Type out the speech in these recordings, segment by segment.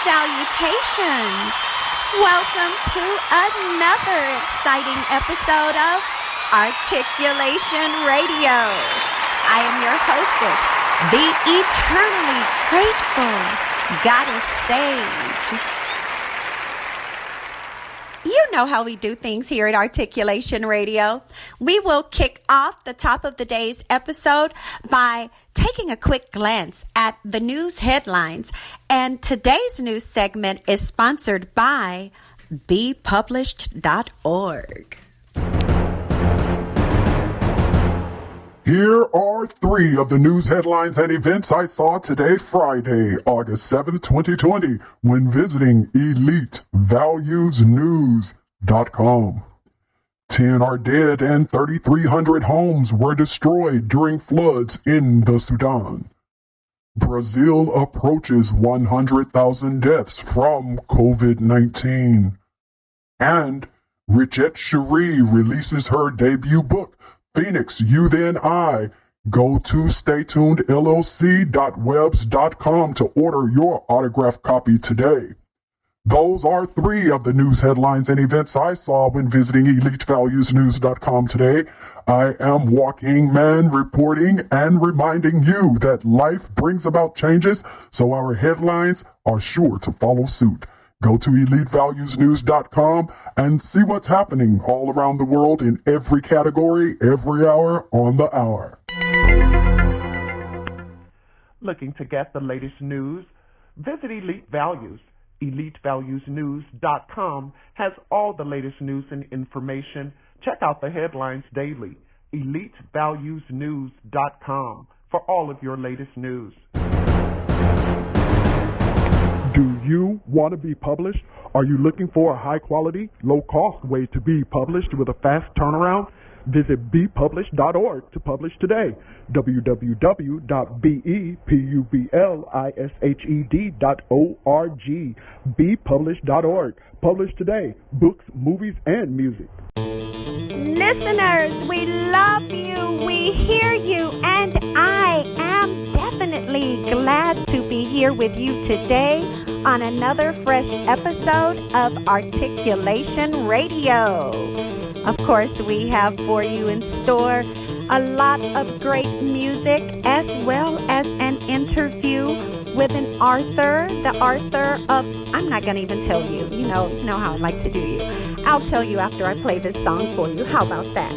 Salutations! Welcome to another exciting episode of ARTiculation Radio. I am your hostess, the eternally grateful Goddess Sage. You know how we do things here at ARTiculation Radio. We will kick off the top of the day's episode by taking a quick glance at the news headlines. And today's news segment is sponsored by bepublished.org. Here are three of the news headlines and events I saw today, Friday, August 7th, 2020, when visiting EliteValuesNews.com. 10 are dead and 3,300 homes were destroyed during floods in the Sudan. Brazil approaches 100,000 deaths from COVID-19. And Richette Cherie releases her debut book, Phoenix, You Then I. Go to staytunedllc.webs.com to order your autographed copy today. Those are three of the news headlines and events I saw when visiting EliteValuesNews.com today. I am Walking Man reporting and reminding you that life brings about changes, so our headlines are sure to follow suit. Go to EliteValuesNews.com and see what's happening all around the world in every category, every hour, on the hour. Looking to get the latest news? Visit Elite Values. EliteValuesNews.com has all the latest news and information. Check out the headlines daily. EliteValuesNews.com for all of your latest news. Do you want to be published? Are you looking for a high-quality, low-cost way to be published with a fast turnaround? Visit bepublished.org to publish today. www.bepublished.org. bepublished.org. Publish today. Books, movies, and music. Listeners, we love you, we hear you, and I am definitely glad to be here with you today on another fresh episode of ARTiculation Radio. Of course, we have for you in store a lot of great music as well as an interview with an author, the author of, I'm not going to even tell you, you know how I like to do you. I'll tell you after I play this song for you. How about that?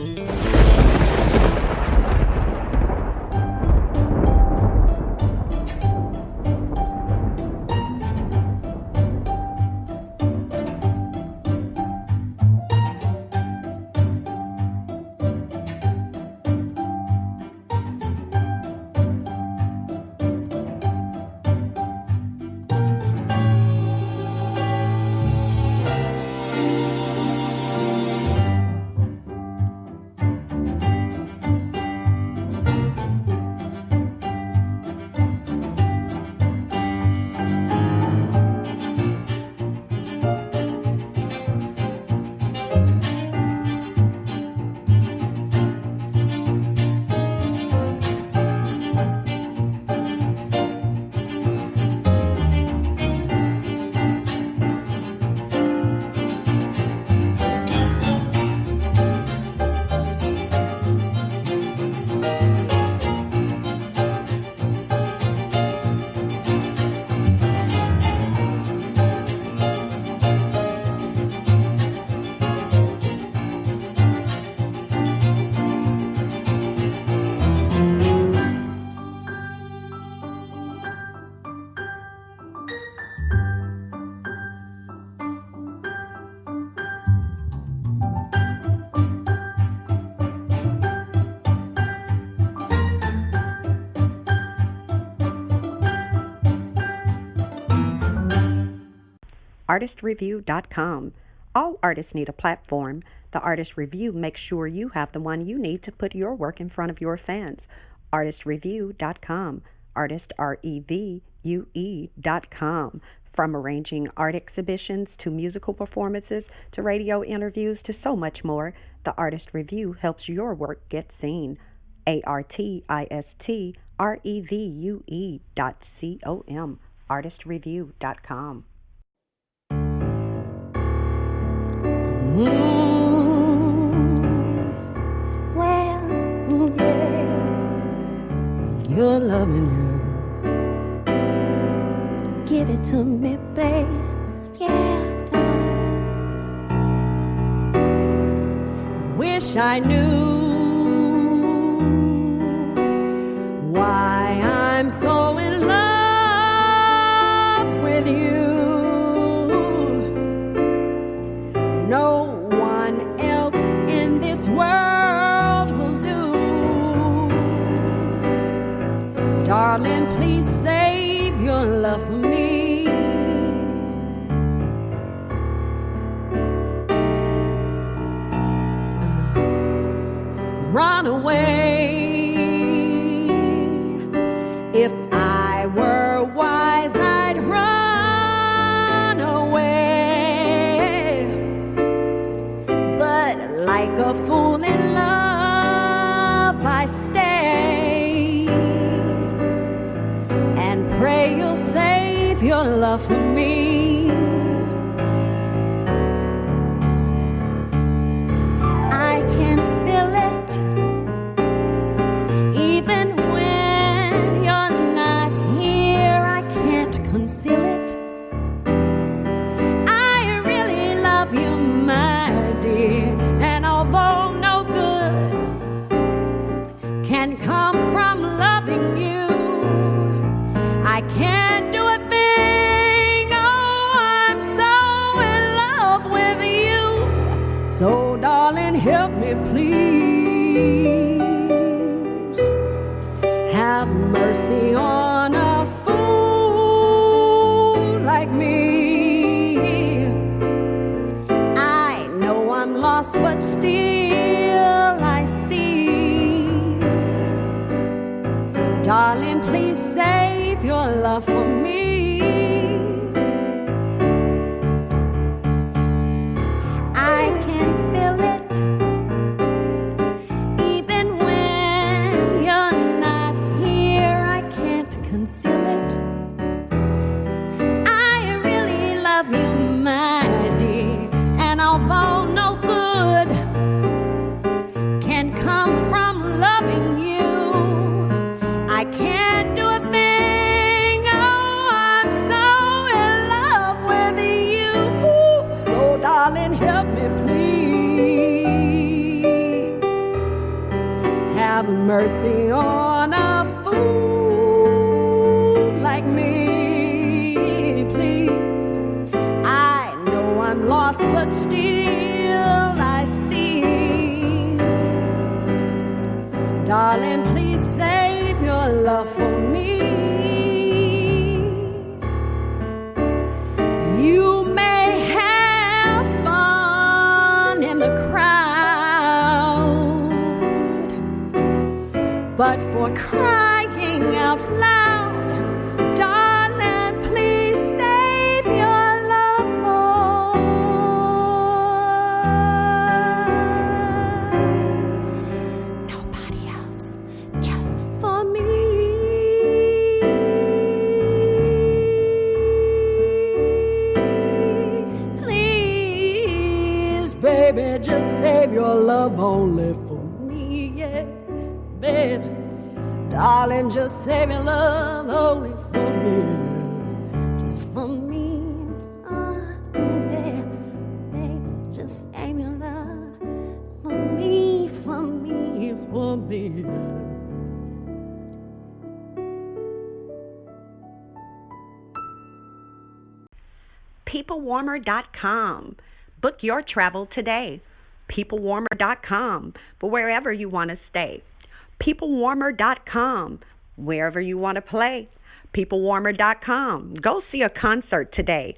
ARTistreview.com. All artists need a platform. The Artist Review makes sure you have the one you need to put your work in front of your fans. ARTistreview.com. Artist, REVUE.com. From arranging art exhibitions to musical performances to radio interviews to so much more, the Artist Review helps your work get seen. ARTistrevue.com. ARTistreview.com. Well, yeah, you're loving you. Give it to me, babe. Yeah, wish I knew why I'm so in love with you. No one else in this world will do. Darling, please save your love for me. Run away. If I were wise, I'd run away. But like a fool in love, I stay and pray you'll save your love for me. I can feel it even when you're not here. I can't conceal it. I really love you, my dear, and although no good can come from loving you, I can't do a thing. Oh, I'm so in love with you. So darling, help me please. Have mercy on a fool like me. I know I'm lost, but still I see. Darling, please save your love for me. I can feel it even when you're not here. I can't conceal it. I really love you, my dear, and although no good can come from loving you, I can't do a thing. Oh, I'm so in love with you. So darling, help me please. Have mercy on a fool like me, please. I know I'm lost, but still I see. Darling, please save your love for me. You may have fun in the crowd, but for crying out loud, darling, please save your love for nobody else, just for me. Please, baby, just save your love only for me, yeah, baby. Darling, just save your love only for me, just for me. Yeah, baby, just save your love for me, for me, for me. PeopleWarmer.com. Book your travel today. PeopleWarmer.com for wherever you want to stay. PeopleWarmer.com wherever you want to play. PeopleWarmer.com. Go see a concert today.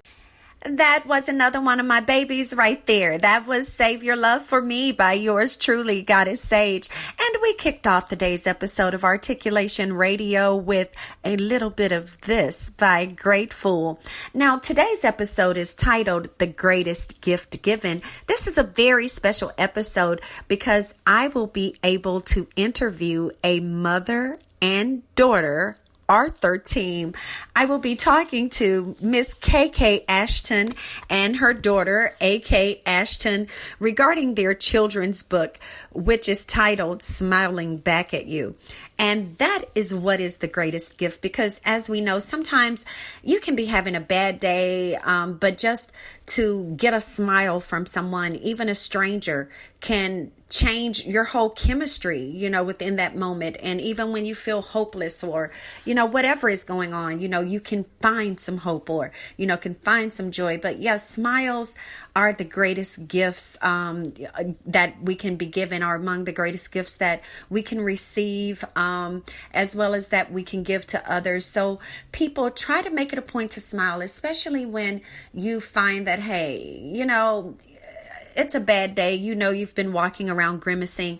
That was another one of my babies right there. That was Save Your Love for Me by yours truly, Goddess Sage. And we kicked off today's episode of Articulation Radio with a little bit of this by Grateful. Now, today's episode is titled The Greatest Gift Given. This is a very special episode because I will be able to interview a mother and daughter Arthur team. I will be talking to Miss KK ASHTON and her daughter AK ASHTON regarding their children's book, which is titled Smiling Back at You. And that is what is the greatest gift, because as we know, sometimes you can be having a bad day, but just to get a smile from someone, even a stranger, can change your whole chemistry, within that moment. And even when you feel hopeless or, whatever is going on, you can find some hope or, can find some joy. But yes, smiles are the greatest gifts that we can be given, are among the greatest gifts that we can receive, as well as that we can give to others. So people, try to make it a point to smile, especially when you find that, hey, it's a bad day. You've been walking around grimacing.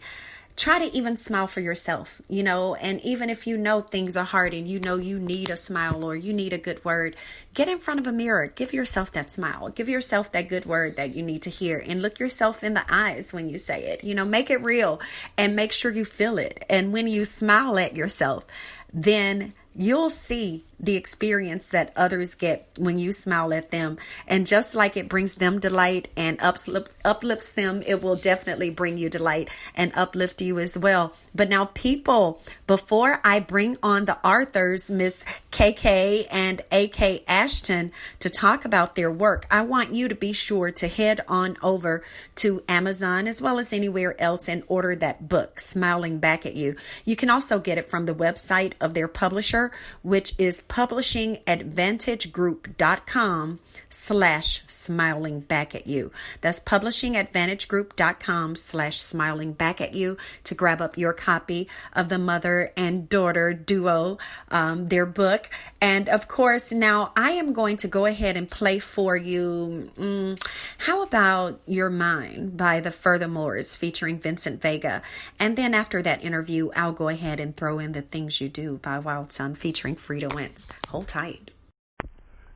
Try to even smile for yourself, and even if things are hard and you need a smile or you need a good word, get in front of a mirror, give yourself that smile, give yourself that good word that you need to hear, and look yourself in the eyes when you say it, make it real and make sure you feel it. And when you smile at yourself, then you'll see the experience that others get when you smile at them. And just like it brings them delight and uplifts them, it will definitely bring you delight and uplift you as well. But now, people, before I bring on the authors, Miss KK and AK ASHTON, to talk about their work, I want you to be sure to head on over to Amazon as well as anywhere else and order that book, Smiling Back at You. You can also get it from the website of their publisher, which is publishingadvantagegroup.com/smiling back at you. That's publishingadvantagegroup.com/smiling back at you to grab up your copy of the mother and daughter duo, their book. And of course, now I am going to go ahead and play for you How About Your Mind by the Furthermores featuring Vincent Vega. And then after that interview, I'll go ahead and throw in The Things You Do by Wild Sun featuring Frida Wentz. Hold tight.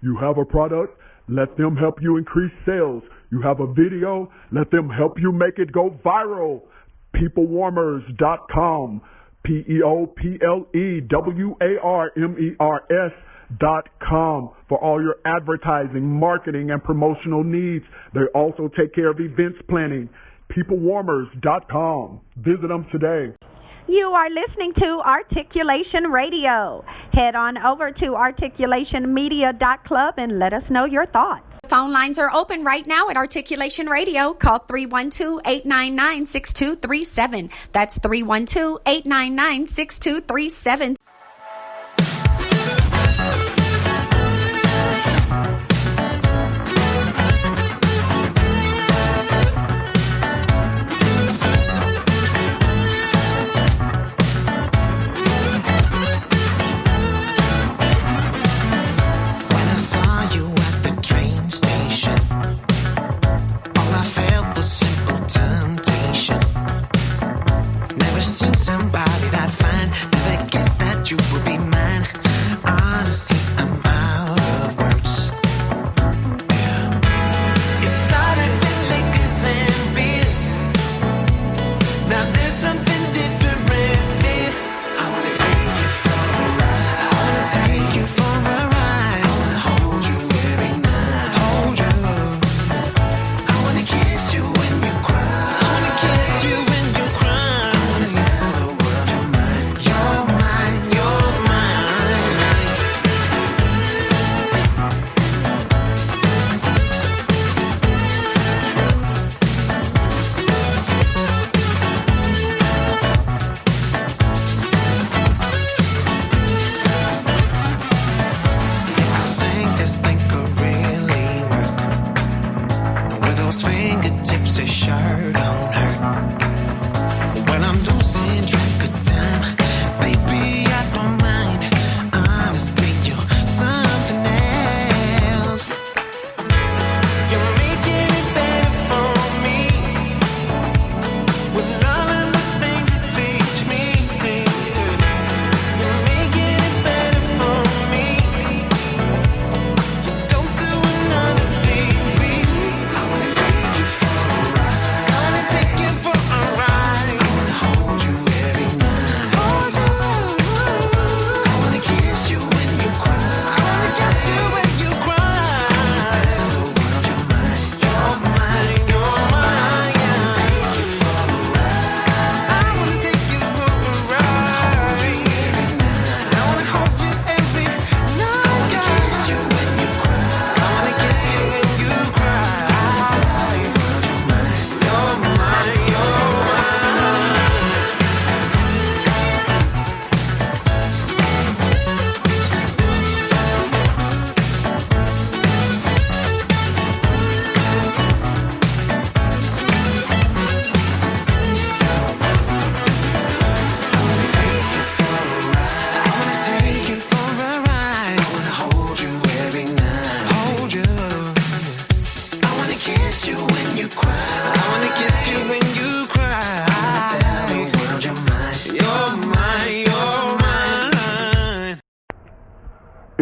You have a product, let them help you increase sales. You have a video, let them help you make it go viral. Peoplewarmers.com, PeopleWarmers.com for all your advertising, marketing, and promotional needs. They also take care of events planning. Peoplewarmers.com. Visit them today. You are listening to Articulation Radio. Head on over to articulationmedia.club and let us know your thoughts. Phone lines are open right now at Articulation Radio. Call 312-899-6237. That's 312-899-6237. Never seen somebody that fine, never guessed that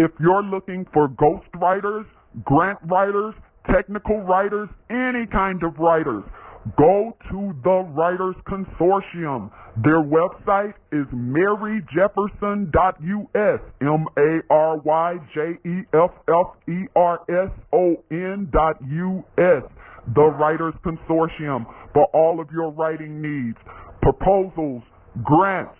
If you're looking for ghost writers, grant writers, technical writers, any kind of writers, go to the Writers Consortium. Their website is maryjefferson.us, MaryJefferson.us, the Writers Consortium, for all of your writing needs, proposals, grants,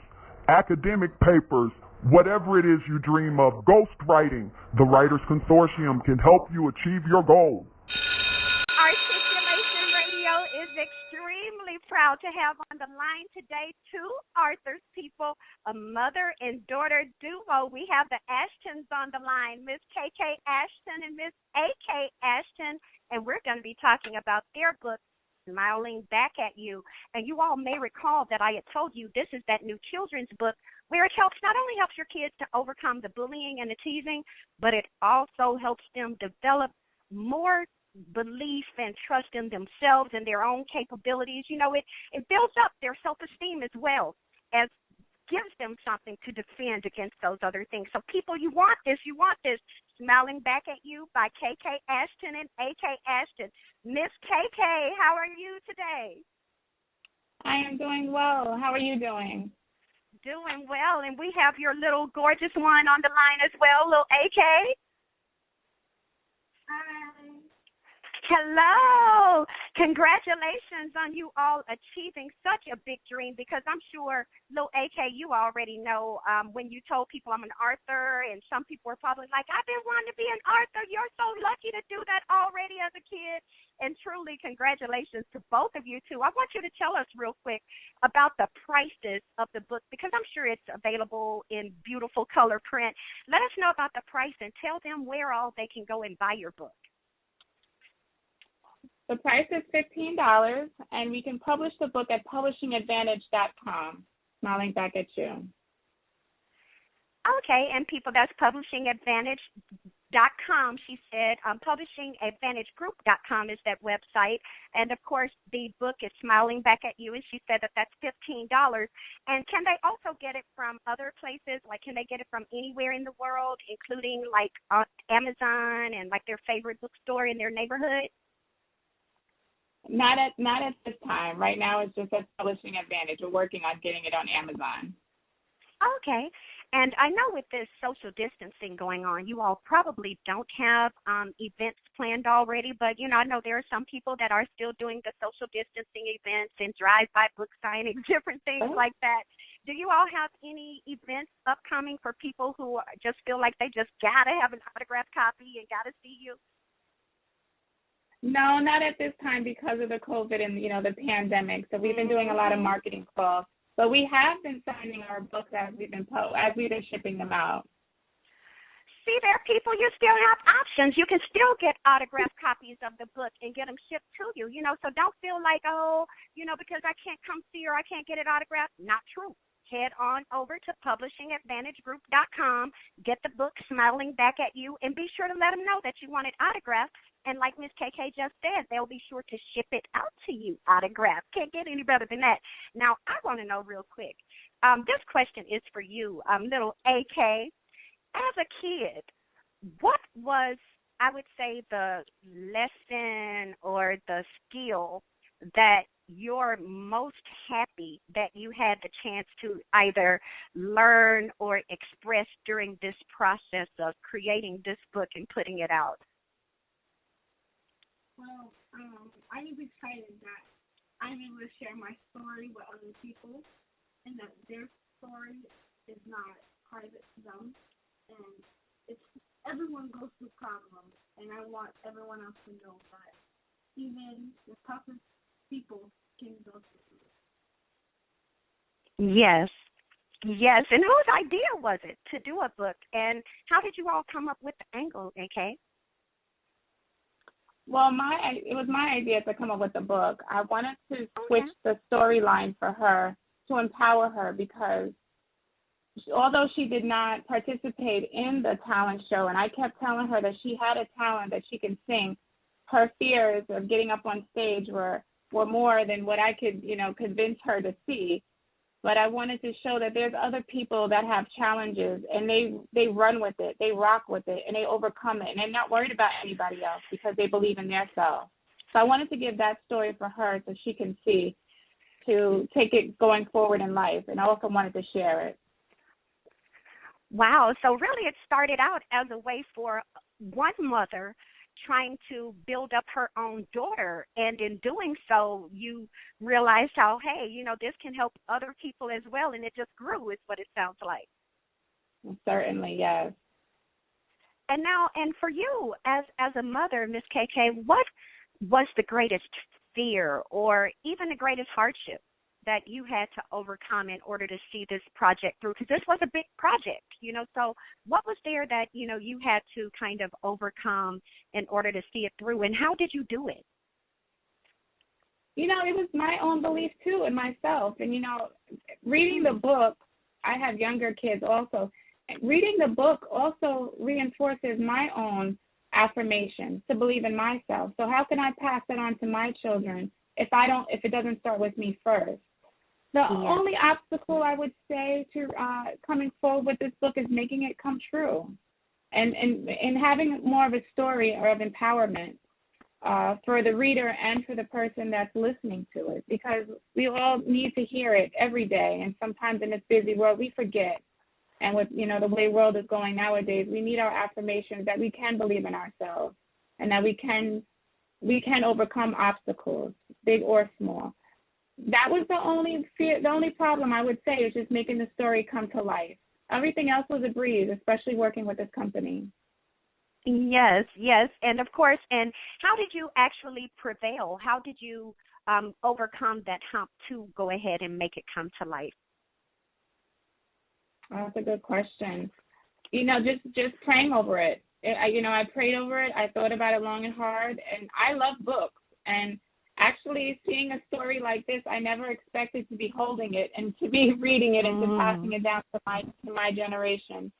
academic papers, whatever it is you dream of, ghostwriting. The Writers Consortium can help you achieve your goal. ARTiculation Radio is extremely proud to have on the line today two Arthurs people, a mother and daughter duo. We have the Ashtons on the line, Miss KK Ashton and Miss AK Ashton, and we're going to be talking about their book, Smiling Back at You. And you all may recall that I had told you this is that new children's book where it not only helps your kids to overcome the bullying and the teasing, but it also helps them develop more belief and trust in themselves and their own capabilities. You know, it builds up their self-esteem as well as gives them something to defend against those other things. So people, you want this. Smiling Back at You by KK Ashton and AK Ashton. Miss KK, how are you today? I am doing well. How are you doing? Doing well, and we have your little gorgeous one on the line as well, little AK. Hi. Hello. Congratulations on you all achieving such a big dream, because I'm sure, little AK, you already know when you told people I'm an Arthur, and some people were probably like, I've been wanting to be an Arthur. You're so lucky to do that already as a kid. And truly, congratulations to both of you, too. I want you to tell us real quick about the prices of the book, because I'm sure it's available in beautiful color print. Let us know about the price and tell them where all they can go and buy your book. The price is $15, and we can publish the book at publishingadvantage.com, Smiling Back at You. Okay, and people, that's publishingadvantage.com, she said. Publishingadvantagegroup.com is that website. And, of course, the book is Smiling Back at You, and she said that that's $15. And can they also get it from other places? Like, can they get it from anywhere in the world, including, like, Amazon and, like, their favorite bookstore in their neighborhood? Not at this time. Right now it's just at Publishing Advantage. We're working on getting it on Amazon. Okay. And I know with this social distancing going on, you all probably don't have events planned already, but, you know, I know there are some people that are still doing the social distancing events and drive-by book signings, different things like that. Do you all have any events upcoming for people who just feel like they just got to have an autographed copy and got to see you? No, not at this time because of the COVID and, you know, the pandemic. So we've been doing a lot of marketing calls. But we have been signing our books as we've been shipping them out. See there, people, you still have options. You can still get autographed copies of the book and get them shipped to you, you know. So don't feel like, oh, you know, because I can't come see or I can't get it autographed. Not true. Head on over to publishingadvantagegroup.com, get the book Smiling Back at You, and be sure to let them know that you want it autographed. And like Miss KK just said, they'll be sure to ship it out to you autographed. Can't get any better than that. Now, I want to know real quick. This question is for you, little AK. As a kid, what was, I would say, the lesson or the skill that you're most happy that you had the chance to either learn or express during this process of creating this book and putting it out? Well, I'm excited that I'm able to share my story with other people and that their story is not private to them. And everyone goes through problems, and I want everyone else to know that even the toughest people can go through it. Yes. Yes. And whose idea was it to do a book? And how did you all come up with the angle, AK? Well, it was my idea to come up with the book. I wanted to switch the storyline for her to empower her because although she did not participate in the talent show, and I kept telling her that she had a talent, that she could sing, her fears of getting up on stage were more than what I could, you know, convince her to see. But I wanted to show that there's other people that have challenges, and they run with it, they rock with it, and they overcome it, and they're not worried about anybody else because they believe in their self. So I wanted to give that story for her so she can see to take it going forward in life, and I also wanted to share it. Wow. So really it started out as a way for one mother trying to build up her own daughter, and in doing so, you realized how, hey, this can help other people as well, and it just grew, is what it sounds like. Certainly, yes. And now, and for you, as a mother, Miss KK, what was the greatest fear or even the greatest hardship that you had to overcome in order to see this project through? Because this was a big project, so what was there that, you had to kind of overcome in order to see it through, and how did you do it? It was my own belief, too, in myself. And, reading the book, I have younger kids also. Reading the book also reinforces my own affirmation to believe in myself. So how can I pass that on to my children if it doesn't start with me first? The only obstacle I would say to coming forward with this book is making it come true, and having more of a story or of empowerment for the reader and for the person that's listening to it, because we all need to hear it every day, and sometimes in this busy world we forget. And with the way the world is going nowadays, we need our affirmations that we can believe in ourselves and that we can overcome obstacles, big or small. That was the only fear. The only problem I would say is just making the story come to life. Everything else was a breeze, especially working with this company. Yes, and of course. And how did you actually prevail? How did you overcome that hump to go ahead and make it come to life? Oh, that's a good question. Just praying over it. I prayed over it. I thought about it long and hard, and I love books. And actually, seeing a story like this, I never expected to be holding it and to be reading it and to passing it down to my generation,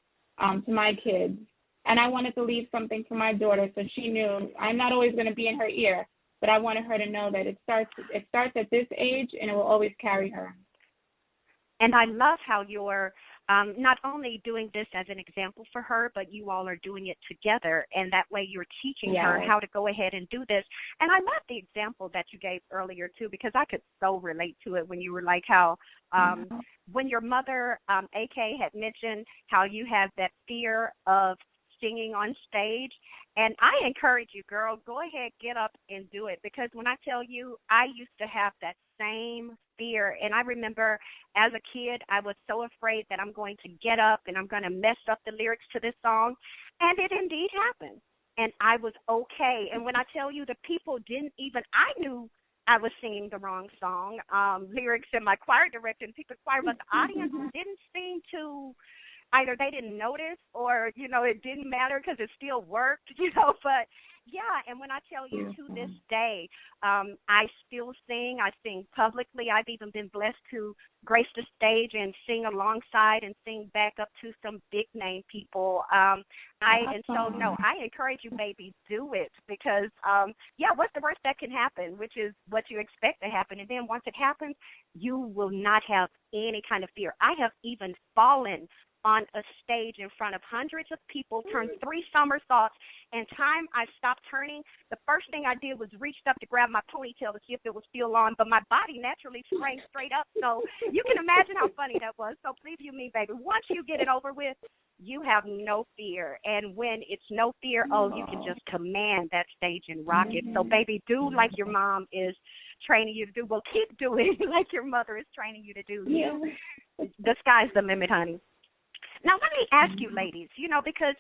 to my kids. And I wanted to leave something for my daughter, so she knew I'm not always going to be in her ear, but I wanted her to know that it starts at this age, and it will always carry her. And I love how you're not only doing this as an example for her, but you all are doing it together, and that way you're teaching her how to go ahead and do this. And I love the example that you gave earlier, too, because I could so relate to it when you were like how when your mother, AK, had mentioned how you have that fear of singing on stage. And I encourage you, girl, go ahead, get up and do it. Because when I tell you, I used to have that same fear. And I remember as a kid, I was so afraid that I'm going to get up and I'm going to mess up the lyrics to this song. And it indeed happened. And I was okay. And when I tell you, the people I knew I was singing the wrong song, lyrics, and my choir director and people choir, but the audience didn't seem to, either they didn't notice or, it didn't matter because it still worked, but yeah. And when I tell you to this day, I still sing. I sing publicly. I've even been blessed to grace the stage and sing alongside and sing back up to some big name people. I encourage you, baby, do it because, what's the worst that can happen, which is what you expect to happen. And then once it happens, you will not have any kind of fear. I have even fallen on a stage in front of hundreds of people, turned 3 somersaults, and time I stopped turning, the first thing I did was reached up to grab my ponytail to see if it was still on, but my body naturally sprang straight up, so you can imagine how funny that was. So believe you me, baby, once you get it over with, you have no fear, and when it's no fear, you can just command that stage and rock it. So baby, do like your mom is training you to do. Well, keep doing like your mother is training you to do. Yeah. The sky's the limit, honey. Now, let me ask you, ladies, because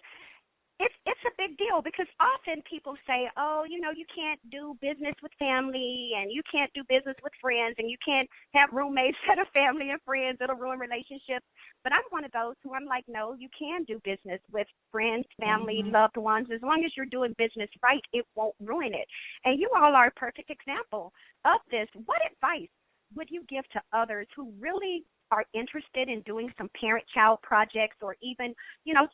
it's a big deal, because often people say, you can't do business with family and you can't do business with friends and you can't have roommates that are family and friends. It'll ruin relationships. But I'm one of those who I'm like, no, you can do business with friends, family, loved ones. As long as you're doing business right, it won't ruin it. And you all are a perfect example of this. What advice would you give to others who really are interested in doing some parent-child projects or even,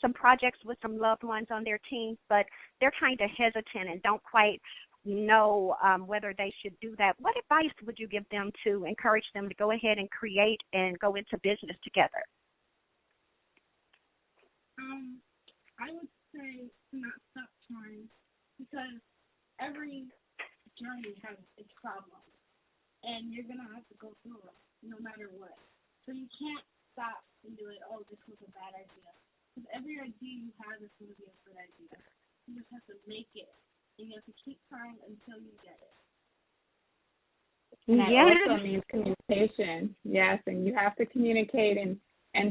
some projects with some loved ones on their team, but they're kind of hesitant and don't quite know whether they should do that, what advice would you give them to encourage them to go ahead and create and go into business together? I would say to not stop trying, because every journey has its problems, and you're going to have to go through it no matter what. So you can't stop and do it, oh, this was a bad idea. Because every idea you have is going to be a good idea. You just have to make it, and you have to keep trying until you get it. And that also means communication. Yes, and you have to communicate and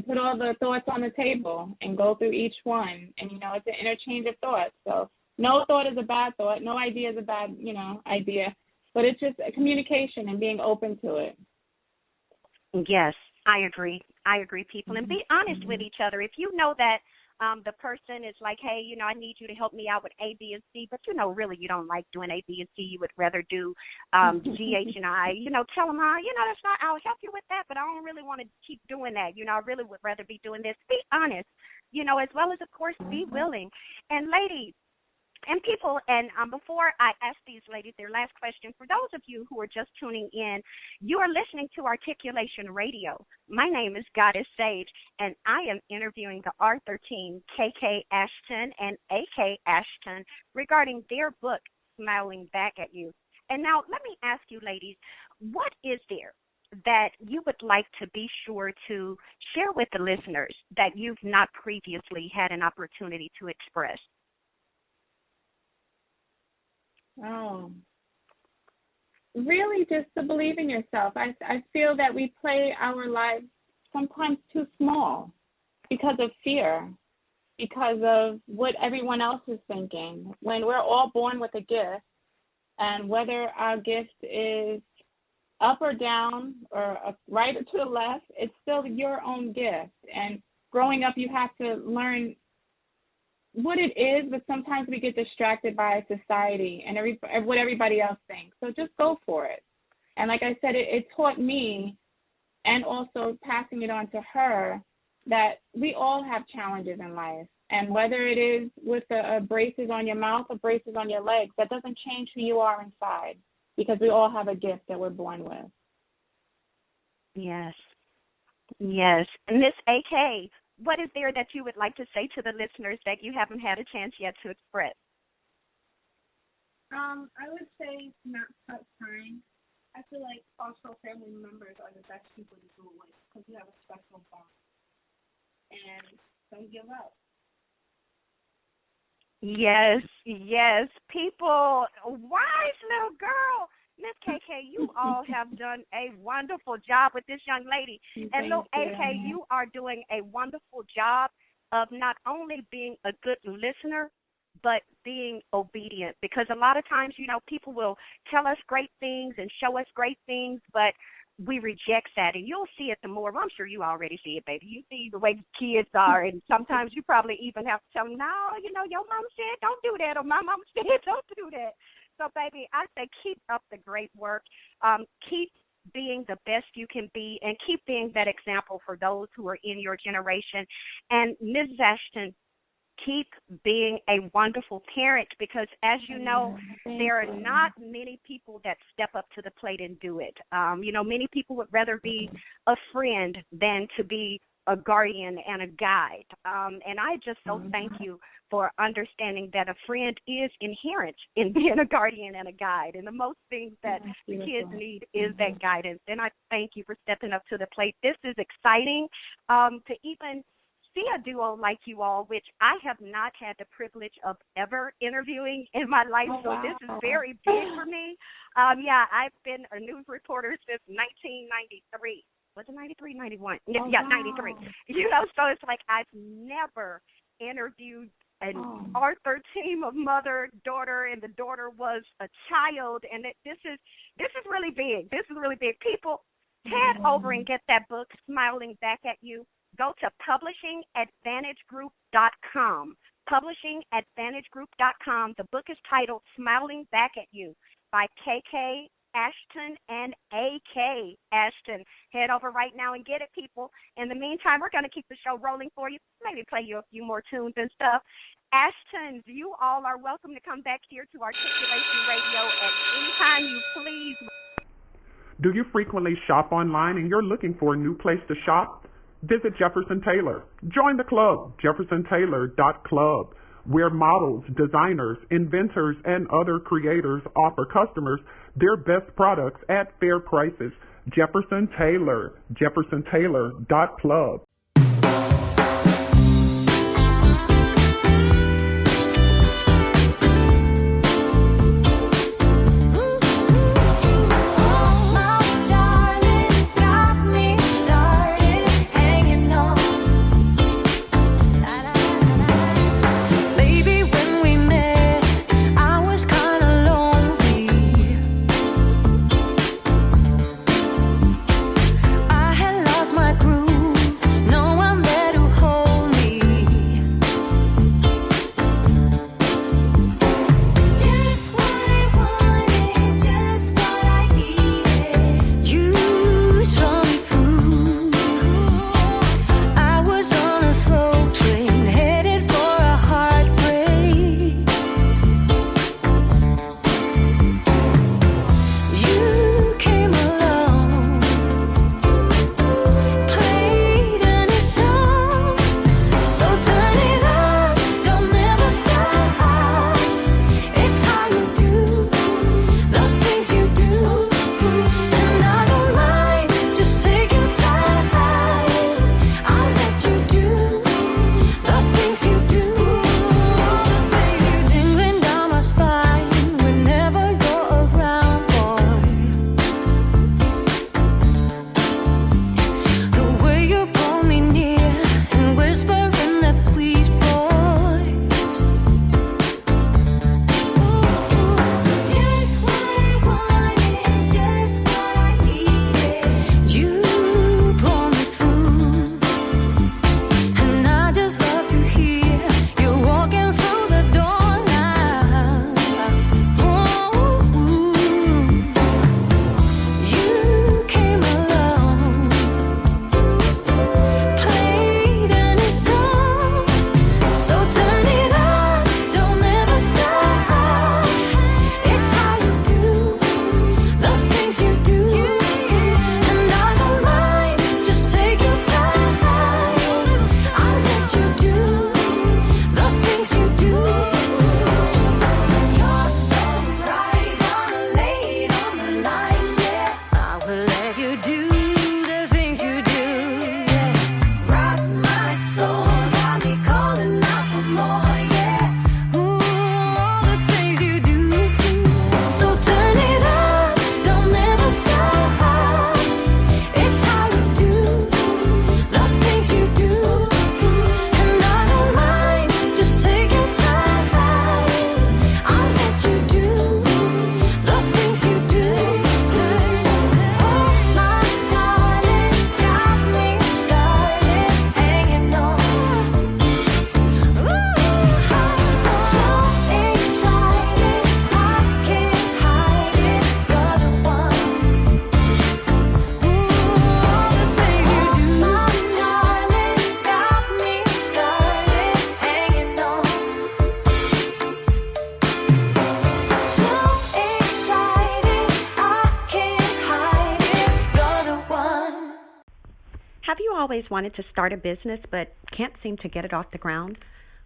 put all the thoughts on the table and go through each one. And, it's an interchange of thoughts. So no thought is a bad thought. No idea is a bad, idea. But it's just a communication and being open to it. Yes, I agree. People. And be honest with each other. If you know that the person is like, hey, I need you to help me out with A, B, and C, but really you don't like doing A, B, and C. You would rather do G, H, and I. Tell them, that's not, I'll help you with that, but I don't really want to keep doing that. I really would rather be doing this. Be honest, as well as, of course, be willing. And ladies, and people, and before I ask these ladies their last question, for those of you who are just tuning in, you are listening to Articulation Radio. My name is Goddess Sage, and I am interviewing the author team, KK Ashton and AK Ashton, regarding their book, Smiling Back at You. And now let me ask you, ladies, what is there that you would like to be sure to share with the listeners that you've not previously had an opportunity to express? Oh, really just to believe in yourself. I feel that we play our lives sometimes too small because of fear, because of what everyone else is thinking. When we're all born with a gift, and whether our gift is up or down or right or to the left, it's still your own gift. And growing up, you have to learn what it is, but sometimes we get distracted by society and what everybody else thinks. So just go for it. And like I said, it taught me, and also passing it on to her, that we all have challenges in life. And whether it is with braces on your mouth or braces on your legs, that doesn't change who you are inside, because we all have a gift that we're born with. Yes. Yes. Miss AK, what is there that you would like to say to the listeners that you haven't had a chance yet to express? I would say not stop trying. I feel like also family members are the best people to do it with, because you have a special bond. And don't give up. Yes, yes. People, wise little girl. Miss KK, you all have done a wonderful job with this young lady. And look, AK, you are doing a wonderful job of not only being a good listener, but being obedient. Because a lot of times, people will tell us great things and show us great things, but we reject that. And you'll see it the more. Well, I'm sure you already see it, baby. You see the way kids are, and sometimes you probably even have to tell them, no, your mom said don't do that, or my mom said don't do that. So, baby, I say keep up the great work. Keep being the best you can be, and keep being that example for those who are in your generation. And Ms. Ashton, keep being a wonderful parent, because, as you know, there are not many people that step up to the plate and do it. Many people would rather be a friend than to be a guardian and a guide. And I just so thank you for understanding that a friend is inherent in being a guardian and a guide. And the most things that the kids need is that guidance. And I thank you for stepping up to the plate. This is exciting to even see a duo like you all, which I have not had the privilege of ever interviewing in my life. So this is very big for me. I've been a news reporter since 1993. Was it 93, 91? Yeah, 93. So it's like I've never interviewed an author team of mother, daughter, and the daughter was a child. And this is really big. This is really big. People, head over and get that book, Smiling Back at You. Go to publishingadvantagegroup.com. Publishingadvantagegroup.com. The book is titled Smiling Back at You by KK Ashton and AK Ashton. Head over right now and get it, people. In the meantime, we're going to keep the show rolling for you. Maybe play you a few more tunes and stuff. Ashtons, you all are welcome to come back here to Articulation Radio time you please. Do you frequently shop online and you're looking for a new place to shop? Visit Jefferson Taylor. Join the club, jeffersontaylor.club, where models, designers, inventors, and other creators offer customers their best products at fair prices. Jefferson Taylor, jeffersontaylor.club. Have you always wanted to start a business but can't seem to get it off the ground?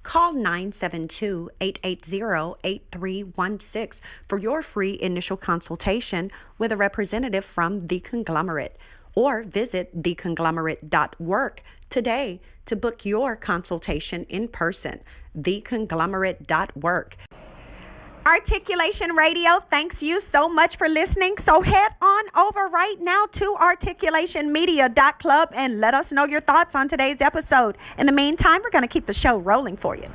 Call 972-880-8316 for your free initial consultation with a representative from The Conglomerate, or visit theconglomerate.work today to book your consultation in person. Theconglomerate.work. Articulation Radio, thanks you so much for listening. So head on over right now to articulationmedia.club and let us know your thoughts on today's episode. In the meantime, we're going to keep the show rolling for you.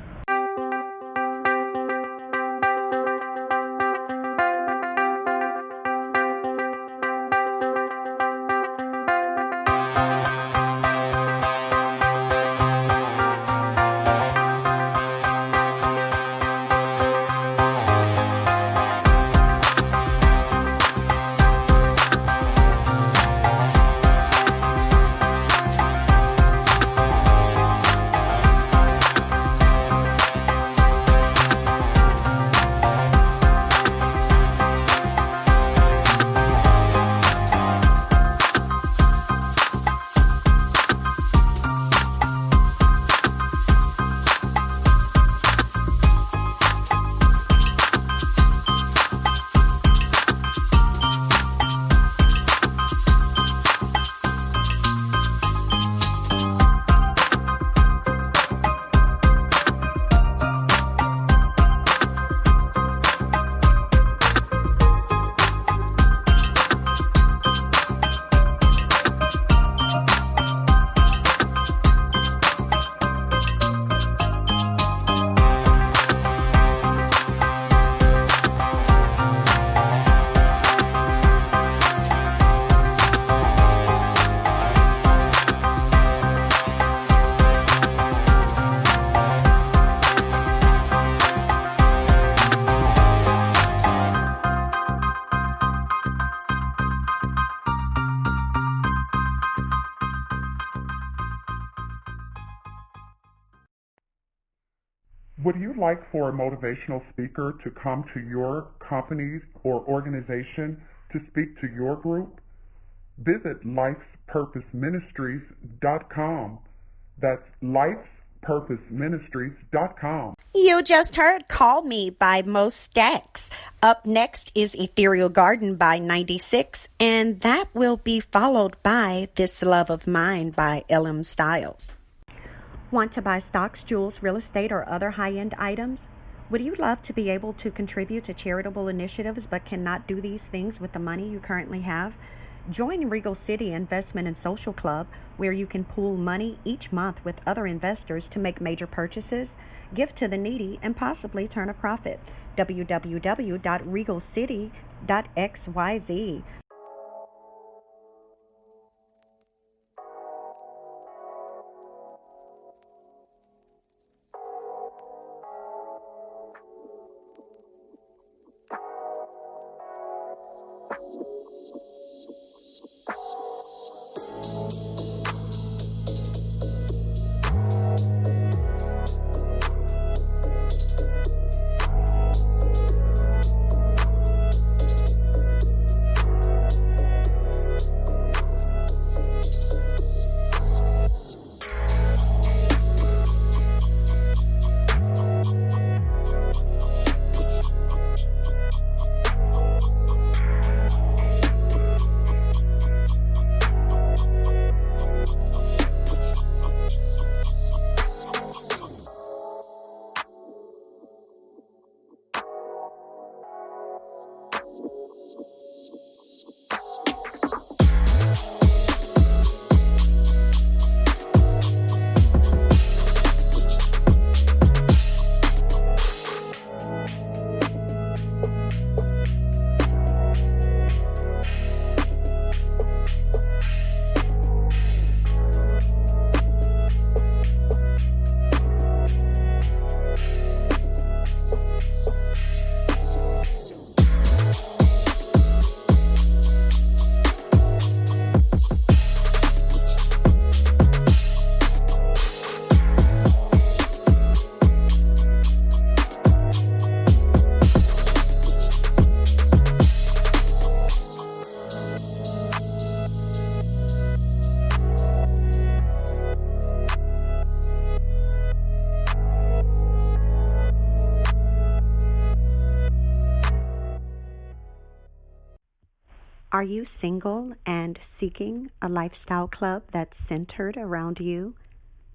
Would you like for a motivational speaker to come to your company or organization to speak to your group? Visit lifespurposeministries.com. That's lifespurposeministries.com. You just heard Call Me by Most Stacks. Up next is Ethereal Garden by 96, and that will be followed by This Love of Mine by LM Styles. Want to buy stocks, jewels, real estate, or other high-end items? Would you love to be able to contribute to charitable initiatives but cannot do these things with the money you currently have? Join Regal City Investment and Social Club, where you can pool money each month with other investors to make major purchases, give to the needy, and possibly turn a profit. www.regalcity.xyz. Are you single and seeking a lifestyle club that's centered around you?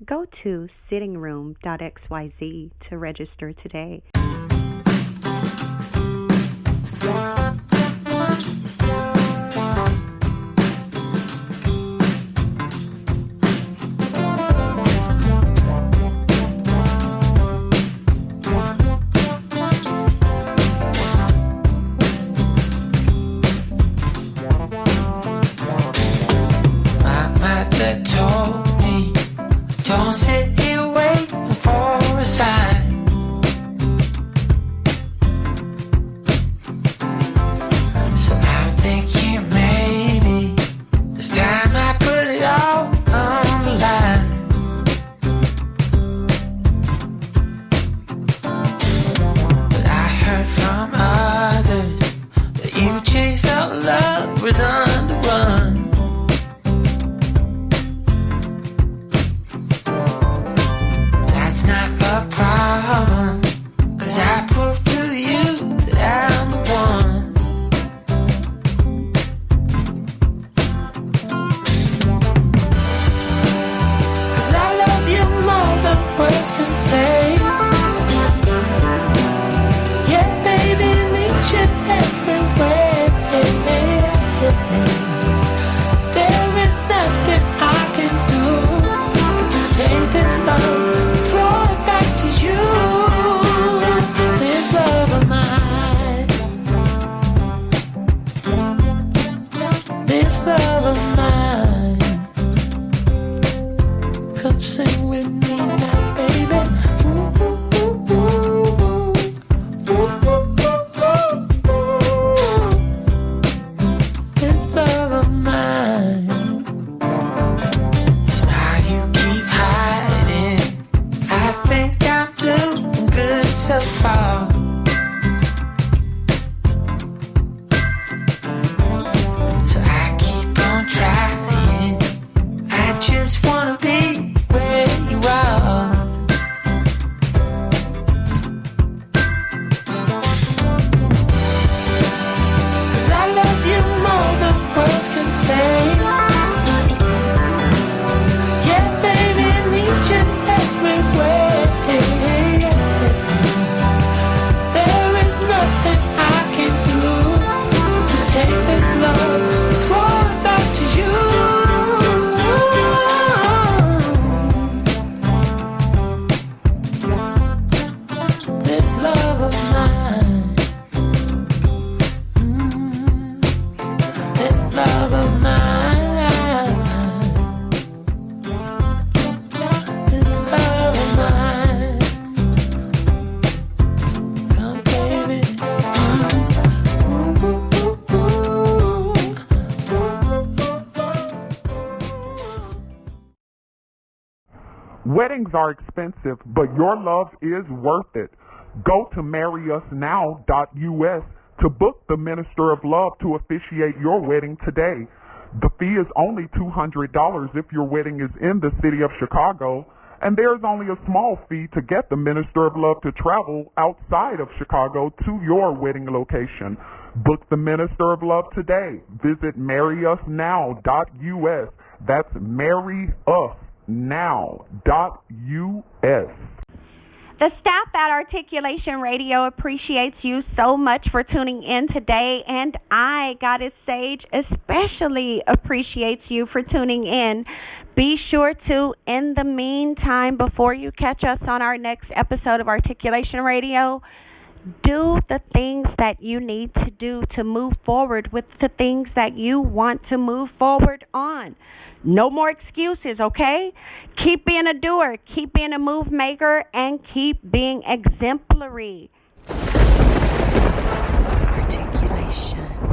Go to sittingroom.xyz to register today. Don't sit here waiting for a sign. So I'm thinking maybe it's time I put it all on the line. But I heard from others that you chase out love was on the run. Not a problem, 'cause I proved to you that I'm the one. 'Cause I love you more than words can say. Yeah, baby, in each and every way. There is nothing I can do to take this love. Love of mine, come sing with me now, baby. Ooh, ooh, ooh, ooh, ooh, ooh, ooh. This love of mine, the smile you keep hiding, I think I'm doing good. Weddings are expensive, but your love is worth it. Go to marryusnow.us to book the Minister of Love to officiate your wedding today. The fee is only $200 if your wedding is in the city of Chicago, and there's only a small fee to get the Minister of Love to travel outside of Chicago to your wedding location. Book the Minister of Love today. Visit marryusnow.us. That's marryusnow.us. The staff at Articulation Radio appreciates you so much for tuning in today, and I, Goddess Sage, especially appreciates you for tuning in. Be sure to, in the meantime, before you catch us on our next episode of Articulation Radio, do the things that you need to do to move forward with the things that you want to move forward on. No more excuses, okay? Keep being a doer, keep being a move maker, and keep being exemplary. Articulation.